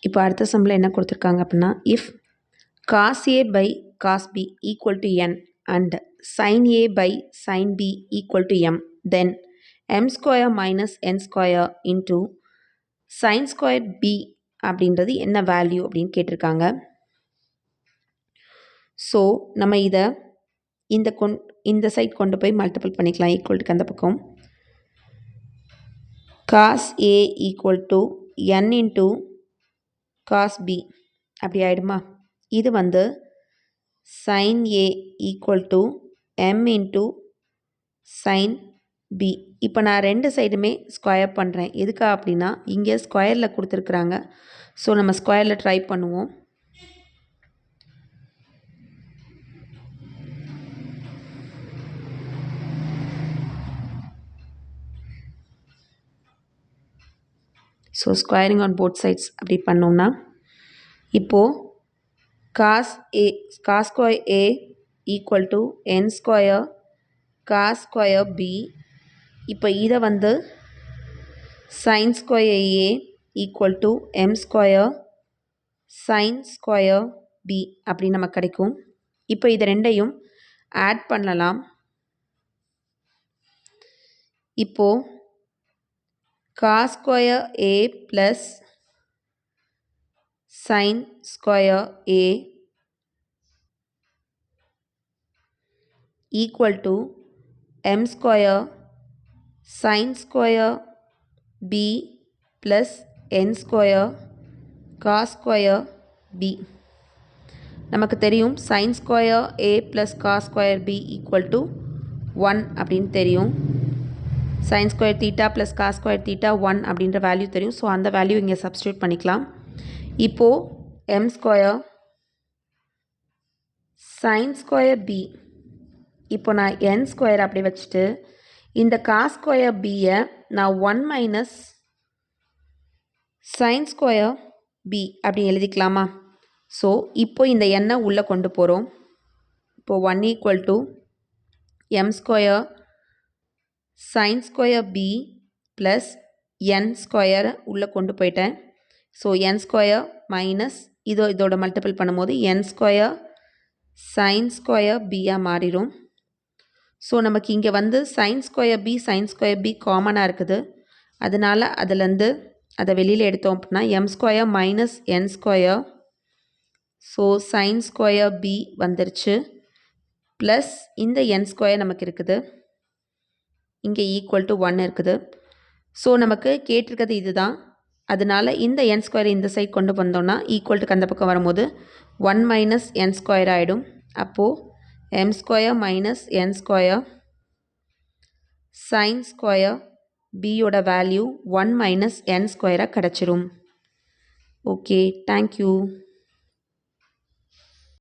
இப்போ அடுத்த சம்மில் என்ன கொடுத்துருக்காங்க அப்படின்னா, if cos a by cos b equal to n and sin a by sin b equal to m, then m square minus n square into sin square b அப்படின்றது என்ன value அப்படின்னு கேட்டிருக்காங்க. ஸோ நம்ம இதை இந்த சைட் கொண்டு போய் multiple பண்ணிக்கலாம். ஈக்குவல்ட்டுக்கு அந்த பக்கம் cos a equal to n into cos b அப்படி ஆயிடுமா. இது வந்து sin a equal to m into sin b. இப்போ நான் ரெண்டு சைடுமே ஸ்கொயர் பண்ணுறேன். எதுக்கா அப்படின்னா இங்கே ஸ்கொயரில் கொடுத்துருக்குறாங்க. ஸோ நம்ம ஸ்கொயரில் ட்ரை பண்ணுவோம். So squaring on both sides அப்படி பண்ணோம்னா இப்போது cos square a equal to n square cos square b. இப்போ இதை வந்து sin square a equal to m square sin square b அப்படி நமக்கு கிடைக்கும். இப்போ இது ரெண்டையும் ஆட் பண்ணலாம். இப்போது cos square a plus sin square a equal to m square sin square b plus n square cos square b. நமக்கு தெரியும் sin square a plus cos square b equal to 1 அப்படின்னு தெரியும். sin square theta plus cos square theta 1 அப்படின்ற value தெரியும். So அந்த value இங்கே substitute பண்ணிக்கலாம். இப்போது m square sin square b. இப்போ நான் n ஸ்கொயர் அப்படி வச்சுட்டு இந்த cos square bயை நான் 1 மைனஸ் sin square b அப்படி எழுதிக்கலாமா. ஸோ இப்போ இந்த எண்ணை உள்ளே கொண்டு போகிறோம். இப்போது 1 equal to m square sin square b plus n ஸ்கொயரை உள்ளே கொண்டு போயிட்டேன். ஸோ n ஸ்கொயர் மைனஸ் இதோட மல்டிபிள் பண்ணும்போது n ஸ்கொயர் sin square bயாக மாறிடும். ஸோ நமக்கு இங்கே வந்து sin square b காமனாக இருக்குது. அதனால் அதுலேருந்து அதை வெளியில் எடுத்தோம் அப்படின்னா m square minus n square. So sin square b வந்துருச்சு. ப்ளஸ் இந்த n ஸ்கொயர் நமக்கு இருக்குது. இங்கே ஈக்குவல் டு 1 இருக்குது. ஸோ நமக்கு கேட்டிருக்கிறது இதுதான். அதனால் இந்த n ஸ்கொயர் இந்த சைட் கொண்டு வந்தோம்னா ஈக்குவல்ட்டுக்கு அந்த பக்கம் வரும்போது 1 மைனஸ் n ஸ்கொயர் ஆகிடும். அப்போது m square minus n square sin square bயோட வேல்யூ 1 மைனஸ் n ஸ்கொயராக கிடச்சிரும். Okay, thank you.